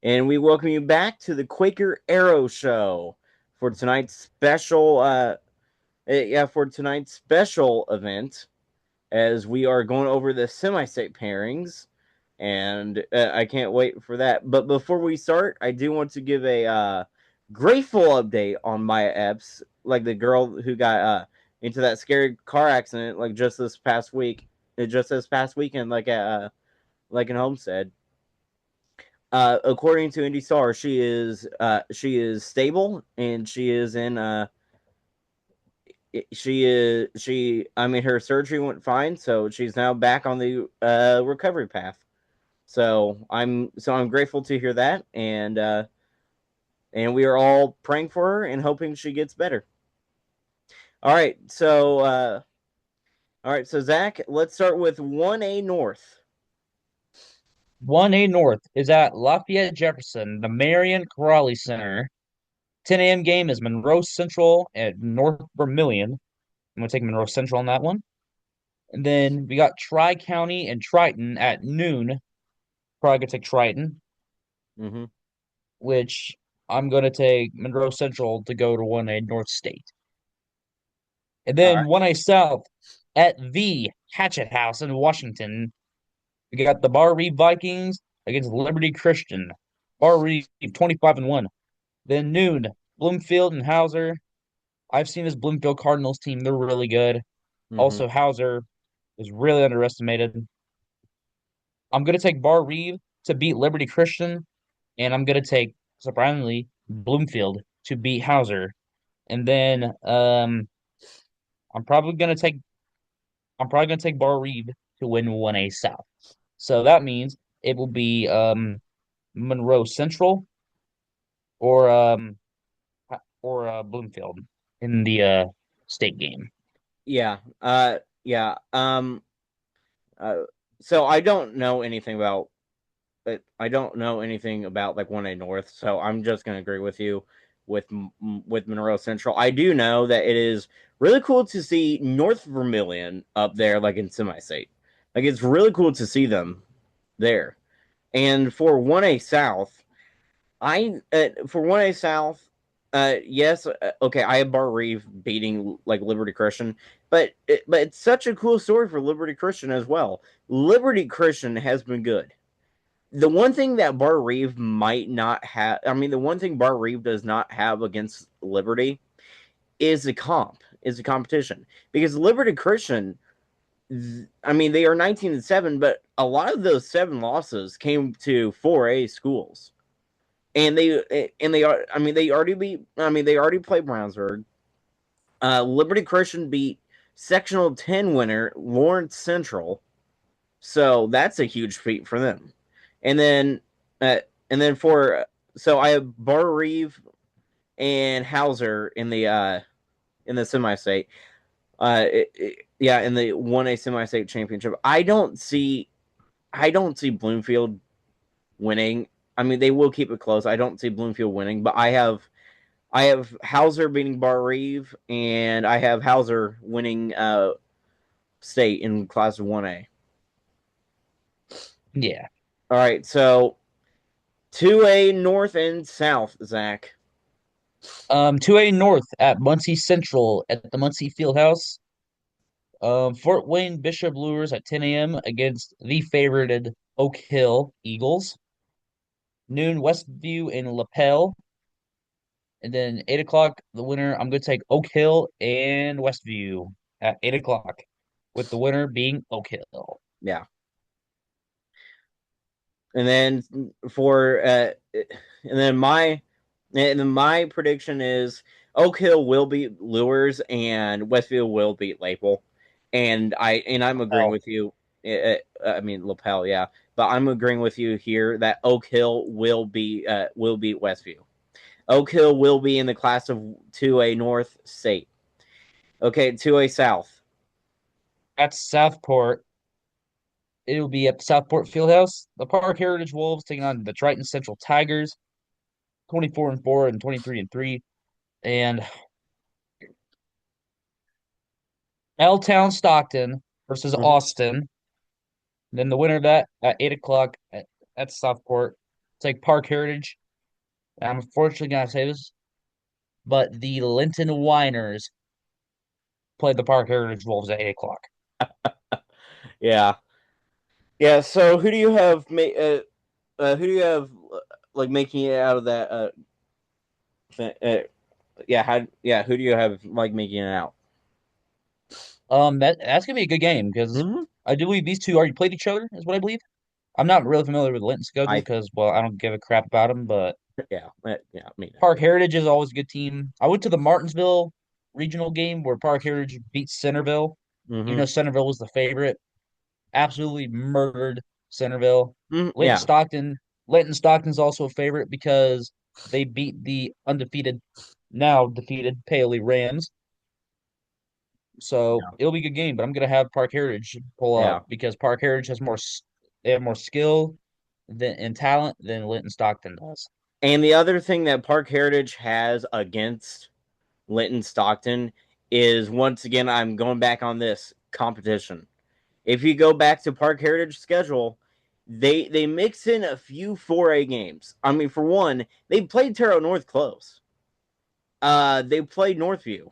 and we welcome you back to the Quaker Arrow Show for tonight's special. For tonight's special event, as we are going over the semi-state pairings, and I can't wait for that. But before we start, I do want to give a grateful update on Maya Epps, like the girl who got into that scary car accident, like just this past week, just this past weekend, like in Homestead. According to Indy Star, she is stable and she I mean her surgery went fine, so she's now back on the recovery path. So I'm grateful to hear that, and we are all praying for her and hoping she gets better. All right, so Zach, let's start with 1A North. 1A North is at Lafayette Jefferson, the Marion Crawley Center. 10 a.m. game is Monroe Central at North Vermilion. I'm going to take Monroe Central on that one. And then we got Tri County and Triton at noon. Probably going to take Triton, Mm-hmm. which I'm going to take Monroe Central to go to 1A North State. And All then right. 1A South at the Hatchet House in Washington. We got the Bar Reeve Vikings against Liberty Christian. Bar Reeve 25-1. Then noon, Bloomfield and Hauser. I've seen this Bloomfield Cardinals team. They're really good. Mm-hmm. Also, Hauser is really underestimated. I'm going to take Bar Reeve to beat Liberty Christian, and I'm going to take, surprisingly, Bloomfield to beat Hauser. And then I'm probably going to take I'm probably going to take Bar Reeve to win 1A South. So that means it will be Monroe Central or Bloomfield in the state game. Yeah. Yeah. Uh, so I don't know anything about but I don't know anything about like 1A North, so I'm just gonna agree with you with Monroe Central. I do know that it is really cool to see North Vermilion up there, like in semi-state. Like it's really cool to see them there. And for 1A South, for 1A South, yes, okay, I have Bar Reeve beating like Liberty Christian, but it's such a cool story for Liberty Christian as well. Liberty Christian has been good. The one thing that Bar Reeve might not have, I mean, the one thing Bar Reeve does not have against Liberty is a competition. Because Liberty Christian, I mean, they are 19-7, but a lot of those seven losses came to 4A schools. And they are, I mean, they already played Brownsburg. Liberty Christian beat sectional 10 winner Lawrence Central. So that's a huge feat for them. And then uh, and then for so I have Bar Reeve and Hauser in the semi state. Yeah, in the 1A semi state championship. I don't see Bloomfield winning. I mean, they will keep it close. I don't see Bloomfield winning, but I have Hauser beating Bar Reeve, and I have Hauser winning state in class of 1A. Yeah. All right, so 2A North and South, Zach. 2A North at Muncie Central at the Muncie Fieldhouse. Fort Wayne Bishop Lures at 10 a.m. against the favorited Oak Hill Eagles. Noon Westview and Lapel. And then 8 o'clock, the winner. I'm going to take Oak Hill and Westview at 8 o'clock, with the winner being Oak Hill. Yeah. And then for and then my prediction is Oak Hill will beat Lures and Westfield will beat Lapel. And I'm agreeing Oh, with you. I mean Lapel, yeah. But I'm agreeing with you here that Oak Hill will beat Westview. Oak Hill will be in the class of 2A North State. Okay, 2A South. at Southport. It will be at the Southport Fieldhouse. The Park Heritage Wolves taking on the Triton Central Tigers, 24-4 and 23-3. And L Town Stockton versus Mm-hmm. Austin. Then the winner of that at 8 o'clock at Southport. take Park Heritage. I'm unfortunately gonna say this, but the Linton Whiners play the Park Heritage Wolves at 8 o'clock. Yeah, yeah. So who do you have? Who do you have like making it out of that? Yeah, yeah. Who do you have like making it out? That's gonna be a good game because Hmm. I do believe these two already played each other, is what I believe. I'm not really familiar with the Linton schedule I because, well, I don't give a crap about them, but yeah, yeah. Me Park neither. Heritage is always a good team. I went to the Martinsville regional game where Park Heritage beat Centerville, even Hmm. though Centerville was the favorite. Absolutely murdered Centerville. Linton Yeah, Stockton. Linton Stockton's also a favorite because they beat the undefeated, now defeated Paoli Rams. So yeah, it'll be a good game, but I'm gonna have Park Heritage pull yeah. out because Park Heritage has they have more skill and talent than Linton Stockton does. And the other thing that Park Heritage has against Linton Stockton is once again I'm going back on this competition. If you go back to Park Heritage schedule, they mix in a few 4A games. I mean, for one, they played Terrell North close. They played Northview.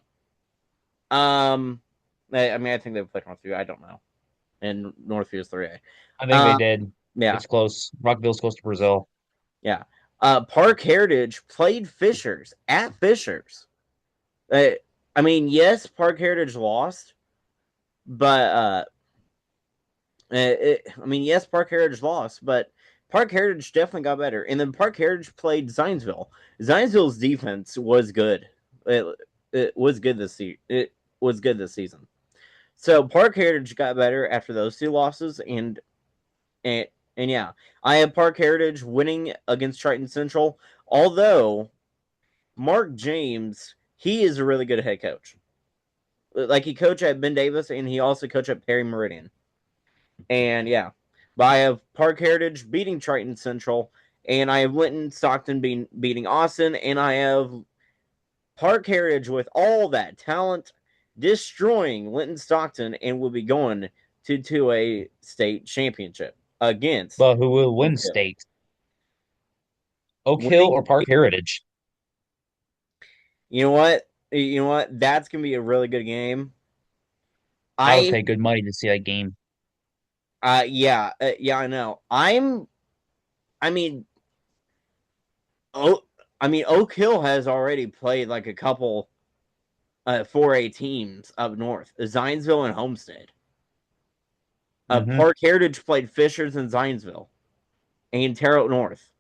Um, I mean, I think they played Northview. I don't know. And Northview is 3A. I think they Um, did. yeah, It's close. Rockville's close to Brazil. yeah. Park Heritage played Fishers at Fishers. Uh, I mean, yes, Park Heritage lost, but I mean, yes, Park Heritage lost, but Park Heritage definitely got better. And then Park Heritage played Zionsville. Zionsville's defense was good. It, it was good this season. It was good this season. So Park Heritage got better after those two losses, and and yeah, I have Park Heritage winning against Triton Central. Although Mark James, he is a really good head coach. Like he coached at Ben Davis, and he also coached at Perry Meridian. And yeah, but I have Park Heritage beating Triton Central, and I have Linton Stockton beating Austin, and I have Park Heritage with all that talent destroying Linton Stockton and will be going to a state championship against But who will Oak win Hill. state? Oak Hill or Winning, Park Heritage? you know what? You know what? That's gonna be a really good game. I would I pay good money to see that game. yeah, yeah, I know. I mean, oh, I mean, Oak Hill has already played like a couple 4A teams up north, Zionsville and Homestead. Hmm. Park Heritage played Fishers and Zionsville and Terre Haute North.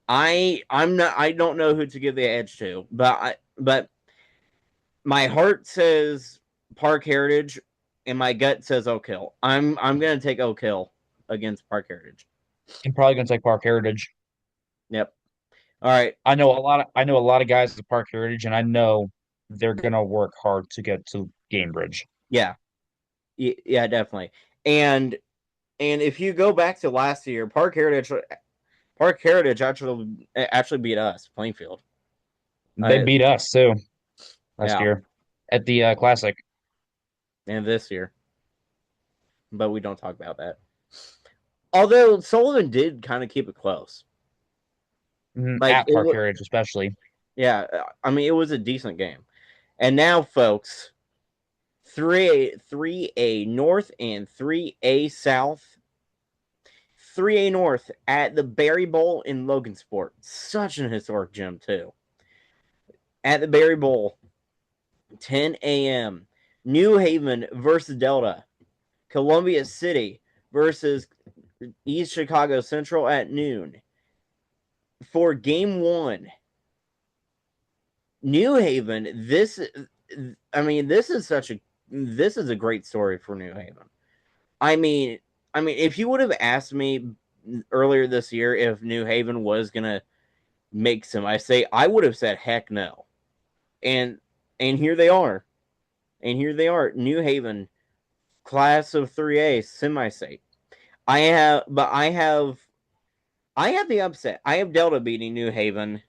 I don't know who to give the edge to, but my heart says Park Heritage and my gut says Oak Hill. I'm gonna take Oak Hill against Park Heritage. I'm probably gonna take Park Heritage. Yep. All right. I know a lot of guys at Park Heritage, and I know they're gonna work hard to get to Gamebridge. Yeah. Yeah, definitely. And and if you go back to last year, Park Heritage actually beat us, Plainfield. They Uh, beat us too last yeah, year at the Classic. and this year, but we don't talk about that. Although Sullivan did kind of keep it close. Like At it Park was, Heritage, especially. yeah. I mean, it was a decent game. And now, folks, 3A North and 3A South. 3A North at the Berry Bowl in Logansport. Such an historic gym too. At the Berry Bowl, 10 a.m. New Haven versus Delta. Columbia City versus East Chicago Central at noon. For game one, New Haven, I mean, this is a great story for New Haven. I mean, if you would have asked me earlier this year if New Haven was gonna make some, I would have said heck no. And and here they are. And here they are. New Haven, class of 3A, semi-state. I have the upset. I have Delta beating New Haven.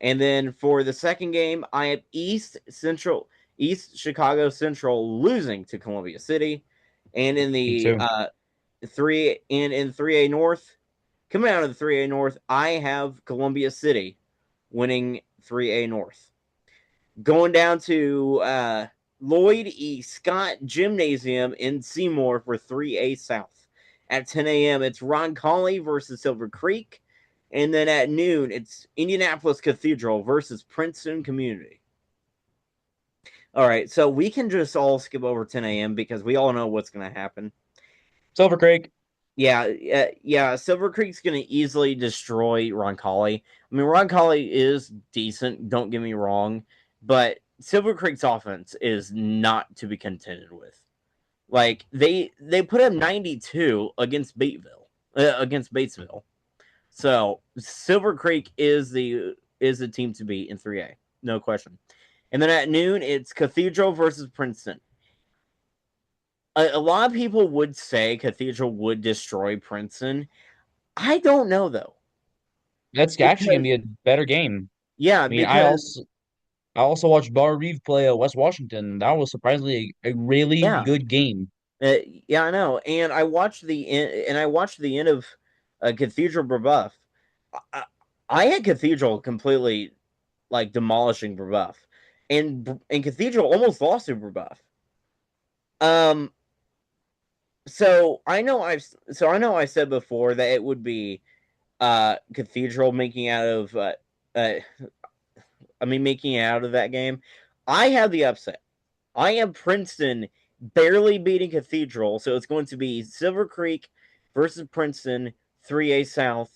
And then for the second game, I have East Chicago Central losing to Columbia City. And in Me the too. in 3A North, Coming out of the 3A North, I have Columbia City winning 3A North. Going down to Lloyd E. Scott Gymnasium in Seymour for 3A South. At 10 a.m., it's Ron Colley versus Silver Creek. And then at noon, it's Indianapolis Cathedral versus Princeton Community. All right, so we can just all skip over 10 a.m. because we all know what's going to happen. Silver Creek. Yeah. Silver Creek's going to easily destroy Roncalli. I mean, Roncalli is decent. Don't get me wrong, but Silver Creek's offense is not to be contended with. Like they put up 92 against Batesville. So Silver Creek is the team to beat in 3A, no question. And then at noon, it's Cathedral versus Princeton. A lot of people would say Cathedral would destroy Princeton. I don't know though, That's actually gonna because be a better game. yeah, I mean, because I also watched Bar Reeve play West Washington. That was surprisingly a really yeah, good game. yeah, I know. And I watched the end of Cathedral Brebeuf. I, I had Cathedral completely like demolishing Brebeuf, and Cathedral almost lost to Brebeuf. Um, I know I said before that it would be Cathedral making out of uh making out of that game. I have the upset. I have Princeton barely beating Cathedral, so it's going to be Silver Creek versus Princeton 3A South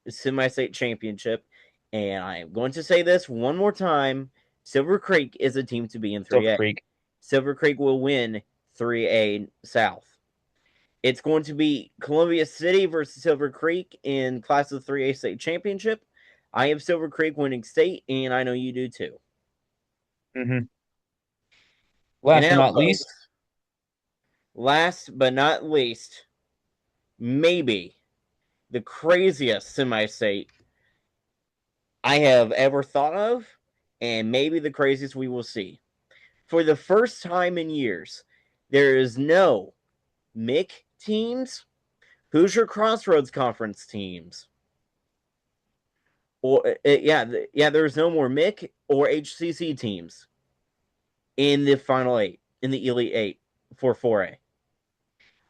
semi-state championship. And I am going to say this one more time. Silver Creek is a team to be in Silver 3A. Creek. Silver Creek will win 3A South. It's going to be Columbia City versus Silver Creek in Class of 3A state championship. I have Silver Creek winning state, and I know you do too. Hmm. And Last but now, not least, folks, last but not least, maybe the craziest semi state I have ever thought of, and maybe the craziest we will see. For the first time in years, there is no MIC teams, Hoosier Crossroads Conference teams, or there's no more MIC or HCC teams in the final eight, in the Elite Eight for 4A.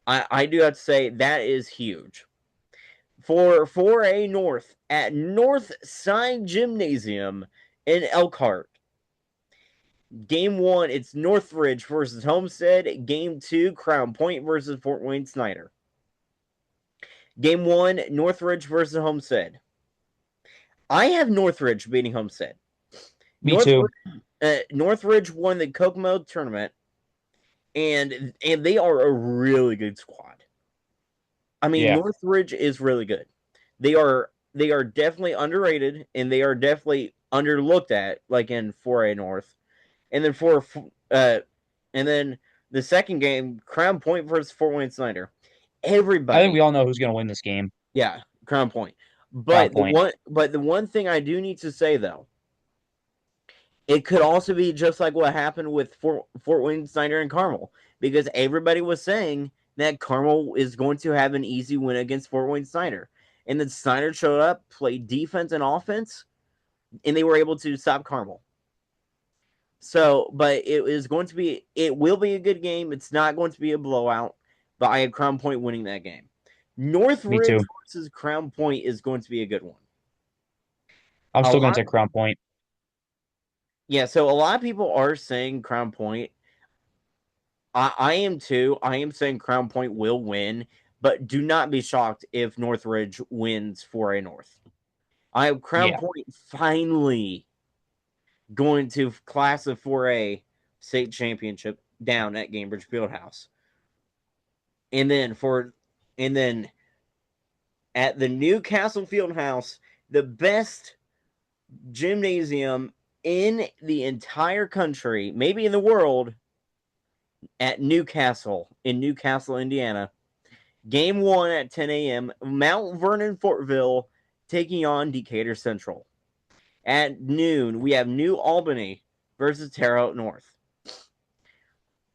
I do have to say that is huge. For 4A North at Northside Gymnasium in Elkhart. Game one, it's Northridge versus Homestead. Game two, Crown Point versus Fort Wayne Snyder. Game one, Northridge versus Homestead. I have Northridge beating Homestead. me too. Northridge won the Kokomo tournament, and they are a really good squad. I mean, Yeah, Northridge is really good. They are definitely underrated, and they are definitely underlooked at, like in 4A North. And then uh, and then the second game, Crown Point versus Fort Wayne Snyder. I think we Everybody, all know who's gonna win this game. yeah, Crown Point. Crown Point. But the one thing I do need to say though, it could also be just like what happened with Fort Wayne Snyder and Carmel, because everybody was saying that Carmel is going to have an easy win against Fort Wayne Snyder, and then Snyder showed up, played defense and offense, and they were able to stop Carmel. So, but it will be a good game. It's not going to be a blowout, but I have Crown Point winning that game. Me Northridge too. versus Crown Point is going to be a good one. I'm A still gonna lot, take Crown Point. yeah. So a lot of people are saying Crown Point. I am too. I am saying Crown Point will win, but do not be shocked if Northridge wins 4A North. I have Crown Yeah, Point finally going to Class of 4A state championship down at Cambridge Fieldhouse. And then at the Newcastle Fieldhouse, the best gymnasium in the entire country, maybe in the world, at Newcastle in Newcastle, Indiana. Game one at 10 a.m. Mount Vernon Fortville taking on Decatur Central. At noon, we have New Albany versus Terre Haute North.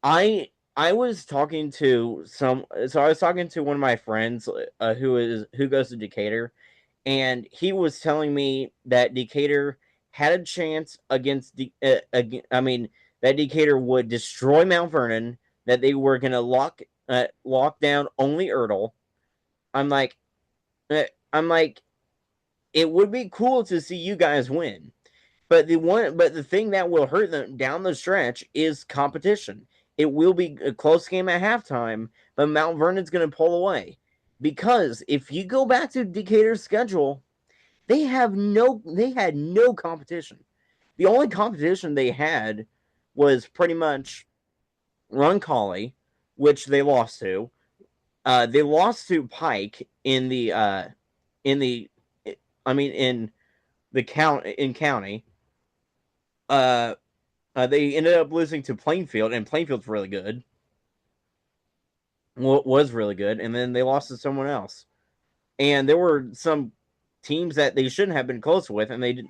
I I was talking to I was talking to one of my friends who goes to Decatur, and he was telling me that Decatur had a chance I mean, that Decatur would destroy Mount Vernon, that they were going to lock down only Ertl. I'm like, I'm like, it would be cool to see you guys win. But the thing that will hurt them down the stretch is competition. It will be a close game at halftime, but Mount Vernon's going to pull away because if you go back to Decatur's schedule, they had no competition. The only competition they had was pretty much Roncalli, which they lost to. They lost to Pike in the I mean in county. Uh, they ended up losing to Plainfield, and Plainfield's really good. Well, was really good, and then they lost to someone else. And there were some teams that they shouldn't have been close with, and they did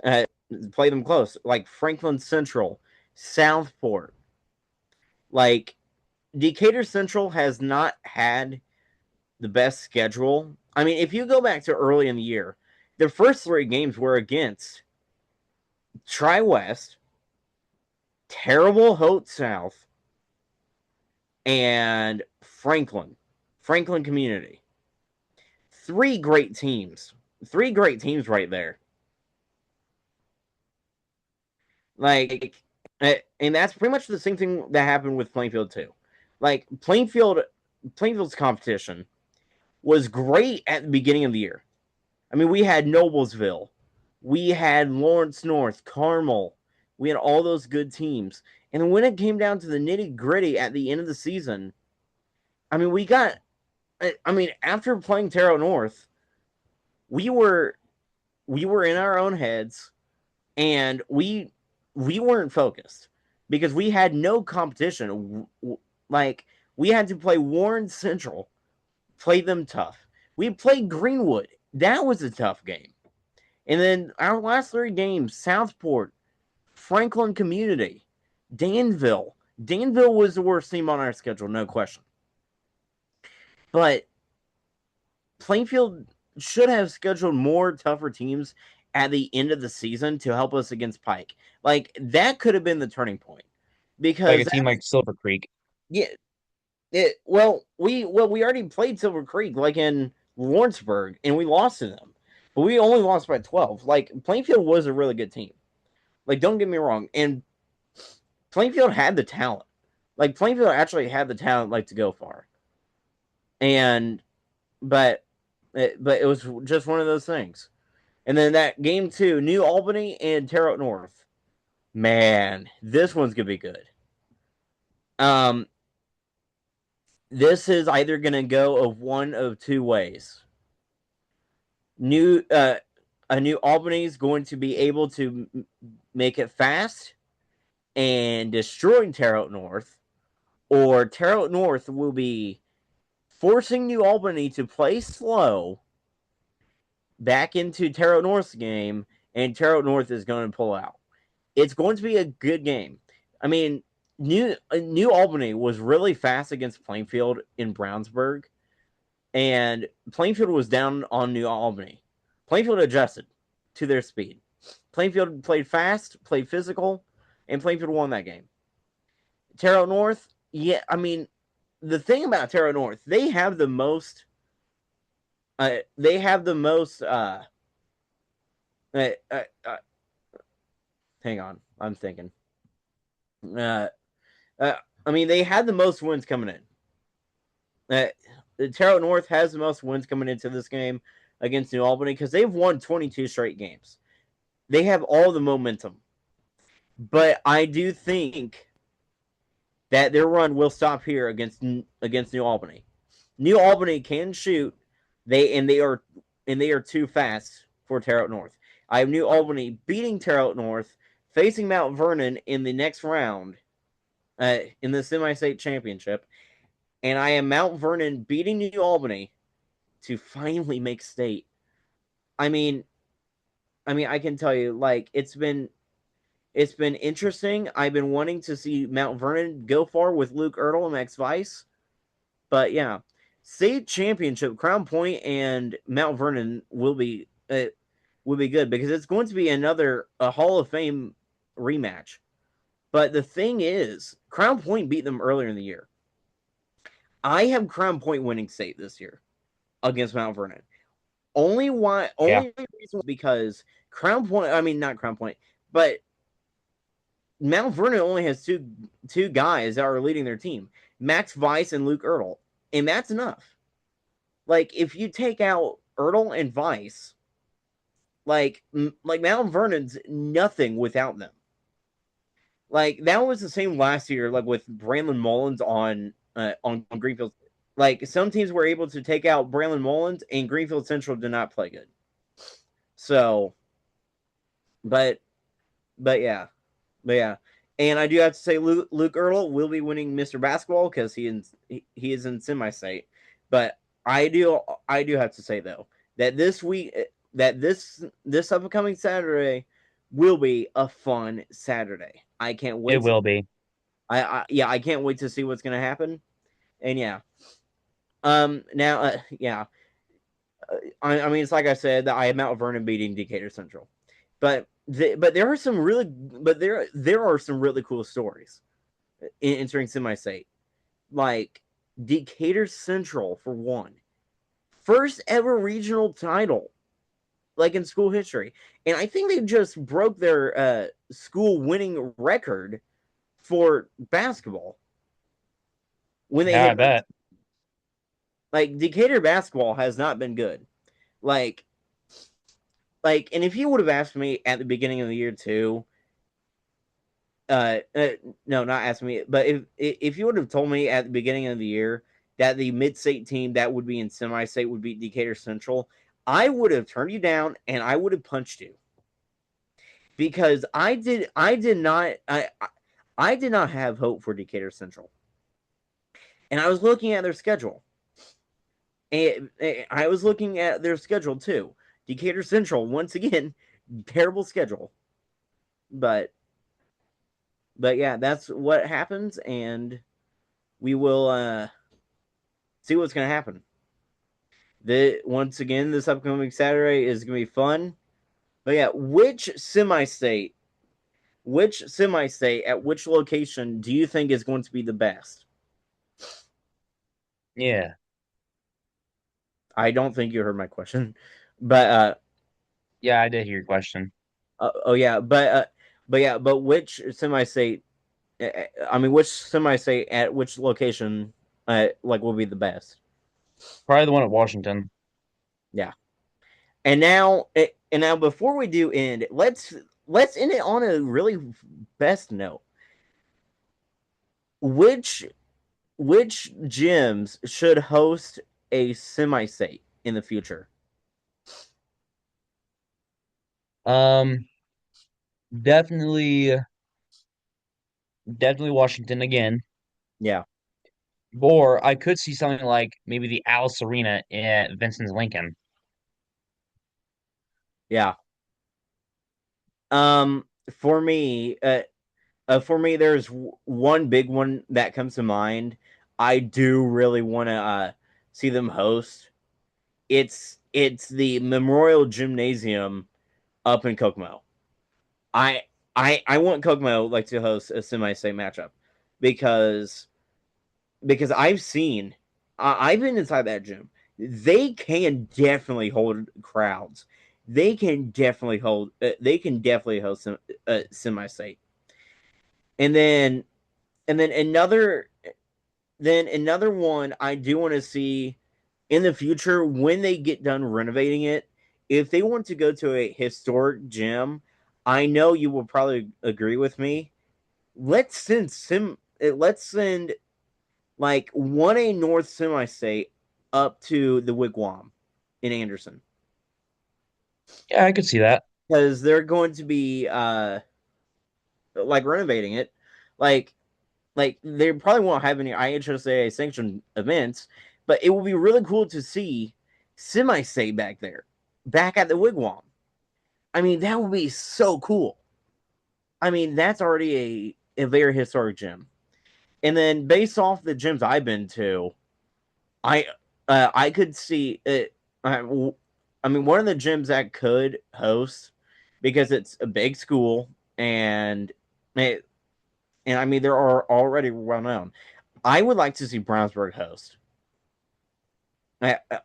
uh, play them close, like Franklin Central, Southport. Like Decatur Central has not had the best schedule. I mean, if you go back to early in the year, the first three games were against Tri West, Terrible Hope South, and Franklin Community. Three great teams. Three great teams right there. Like, and that's pretty much the same thing that happened with Plainfield too. Like Plainfield's competition was great at the beginning of the year. I mean, we had Noblesville, we had Lawrence North, Carmel, we had all those good teams. And when it came down to the nitty gritty at the end of the season, I mean, after playing Terrell North, we were we were in our own heads, and we weren't focused because we had no competition. Like we had to play Warren Central, play them tough. We played Greenwood. That was a tough game. And then our last three games: Southport, Franklin Community, Danville. Danville was the worst team on our schedule, no question. But Plainfield should have scheduled more tougher teams at the end of the season to help us against Pike. Like that could have been the turning point Like a because team like Silver Creek. yeah, we already played Silver Creek like in Lawrenceburg and we lost to them, but we only lost by 12. Like Plainfield was a really good team. Like don't get me wrong, and Plainfield had the talent. Like Plainfield actually had the talent like to go far, and but but it was just one of those things. And then that game two, New Albany and Terre Haute North. Man, this one's gonna be good. Um, this is either gonna go of one of two ways. New a New Albany is going to be able to make it fast and destroy Terre Haute North, or Terre Haute North will be forcing New Albany to play slow back into Terre Haute North's game, and Terre Haute North is going to pull out. It's going to be a good game. I mean, New Albany was really fast against Plainfield in Brownsburg, and Plainfield was down on New Albany. Plainfield adjusted to their speed. Plainfield played fast, played physical, and Plainfield won that game. Terre Haute North, yeah, I mean, the thing about Terre Haute North, they have the most. They have the most. Uh, uh, uh, Hang on, I'm thinking. Uh, uh, I mean, they had the most wins coming in. The Terre Haute North has the most wins coming into this game against New Albany because they've won 22 straight games. They have all the momentum. But I do think that their run will stop here against New Albany. New Albany can shoot. They are too fast for Terre Haute North. I have New Albany beating Terre Haute North, facing Mount Vernon in the next round in the semi-state championship, and I am Mount Vernon beating New Albany to finally make state. I mean, I can tell you, like It's been interesting. I've been wanting to see Mount Vernon go far with Luke Ertl and Max Vice, but yeah, state championship, Crown Point and Mount Vernon will be good because it's going to be another a Hall of Fame rematch. But the thing is, Crown Point beat them earlier in the year. I have Crown Point winning state this year against Mount Vernon. Yeah, Only reason because Crown Point, I mean not Crown Point, but Mount Vernon only has two guys that are leading their team, Max Vice and Luke Ertl, and that's enough. Like if you take out Ertl and Vice, like Mount Vernon's nothing without them. Like that was the same last year, like with Braylon Mullins on Greenfield. Like some teams were able to take out Braylon Mullins, and Greenfield Central did not play good. So, but but yeah, but yeah, and I do have to say Luke Ertl will be winning Mr. Basketball because he is in semi-state. But I do have to say though that this upcoming Saturday will be a fun Saturday. I can't it wait. will be. Yeah, I can't wait to see what's gonna happen. And yeah, now yeah, I mean it's like I said that I have Mount Vernon beating Decatur Central, but there are some really there are some really cool stories in entering semi-state, like Decatur Central for one, first ever regional title like in school history, and I think they just broke their school winning record for basketball when they Yeah, I had bet. like Decatur basketball has not been good. Like and if you would have asked me at the beginning of the year too, uh, uh no, not asked me, but if you would have told me at the beginning of the year that the mid-state team that would be in semi-state would beat Decatur Central, I would have turned you down and I would have punched you because I did not have hope for Decatur Central, and I was looking at their schedule. And I was looking at their schedule too. Decatur Central, once again, terrible schedule. But yeah, that's what happens, and we will see what's gonna happen. The once again, this upcoming Saturday is gonna be fun. But yeah, which semi state at which location do you think is going to be the best? Yeah. I don't think you heard my question, but Yeah, I did hear your question. oh yeah, but yeah, but which semi state I mean, which semi state at which location, like will be the best? Probably the one at Washington. Yeah. And now, before we do end, let's end it on a really best note. Which which gyms should host a semi state in the future? Um, definitely, definitely Washington again. Yeah, Or I could see something like maybe the Alice Arena at Vincent's Lincoln. yeah. Um, for me, there's one big one that comes to mind. I do really want to see them host. It's the Memorial Gymnasium up in Kokomo. I I want Kokomo like to host a semi-state matchup because I've seen I've been inside that gym. They can definitely hold crowds. They can definitely host some semi-state. And then and then another one I do want to see in the future when they get done renovating it. If they want to go to a historic gym, I know you will probably agree with me. Let's send like 1A North Semi State up to the Wigwam in Anderson Yeah, I could see that. because they're going to be like renovating it. Like they probably won't have any IHSA sanctioned events, but it will be really cool to see Semi State back there, back at the Wigwam. I mean, that would be so cool. I mean, that's already a very historic gym. And then based off the gyms I've been to, I I could see it. I, I mean, one of the gyms that could host because it's a big school and it, and I mean there are already well known. I would like to see Brownsburg host.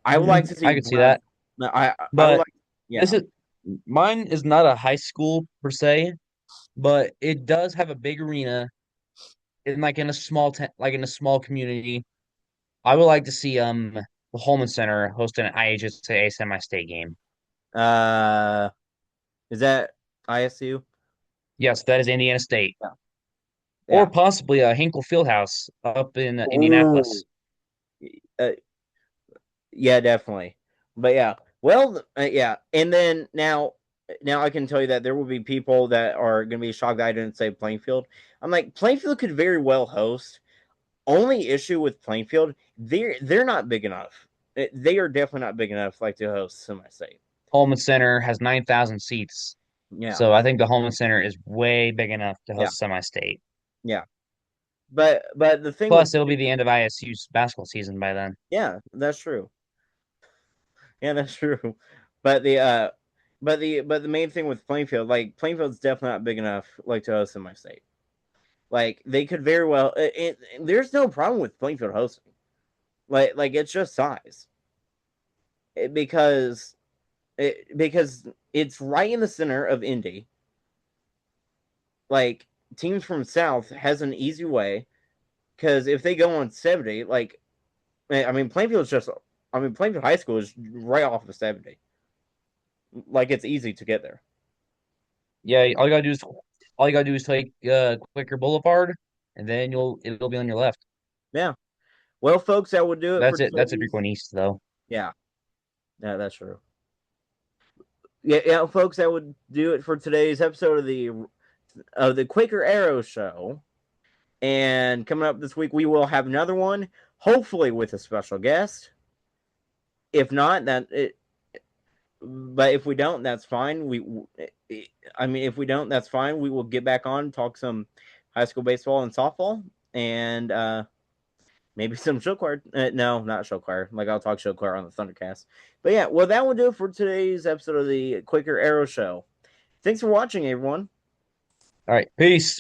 I would like to see I could see Browns. that. I would But like, yeah. this is mine is not a high school per se, but it does have a big arena in like in a small like in a small community. I would like to see the Holman Center host an IHSA semi-state game. Uh, is that ISU? Yes, that is Indiana State. Yeah. Or Yeah. possibly a Hinkle Fieldhouse up in Ooh. Indianapolis. Uh, yeah, definitely. But yeah, well, yeah, and then now I can tell you that there will be people that are going to be shocked that I didn't say Plainfield. I'm like Plainfield could very well host. Only issue with Plainfield, they're not big enough. They are definitely not big enough like to host semi-state. Holman Center has 9,000 seats. Yeah, So I think the Holman Center is way big enough to yeah, host semi-state. yeah. But the thing with Plus, it'll be the end of ISU's basketball season by then. yeah, that's true. Yeah, that's true. But the main thing with Plainfield, like Plainfield's definitely not big enough like to host semi-state. Like they could very well. There's no problem with Plainfield hosting. Like it's just size. Because because it's right in the center of Indy. Like teams from South has an easy way because if they go on 70, like I mean Plainfield's just. I mean Plainfield High School is right off of 70. Like it's easy to get there. Yeah, all you gotta do is take Quaker Boulevard, and then it'll be on your left. Yeah. Well, folks, that would do it for That's it. That's if you're today's. going east, though. Yeah. Yeah, that's true. Yeah, folks, that would do it for today's episode of the Quaker Arrow Show. And coming up this week, we will have another one, hopefully with a special guest. If not, but if we don't, that's fine. I mean, if we don't, that's fine. We will get back on, talk some high school baseball and softball, and maybe some show choir. No, not show choir. Like I'll talk show choir on the Thundercast. But yeah, well, that will do it for today's episode of the Quaker Arrow Show. Thanks for watching, everyone. All right, peace.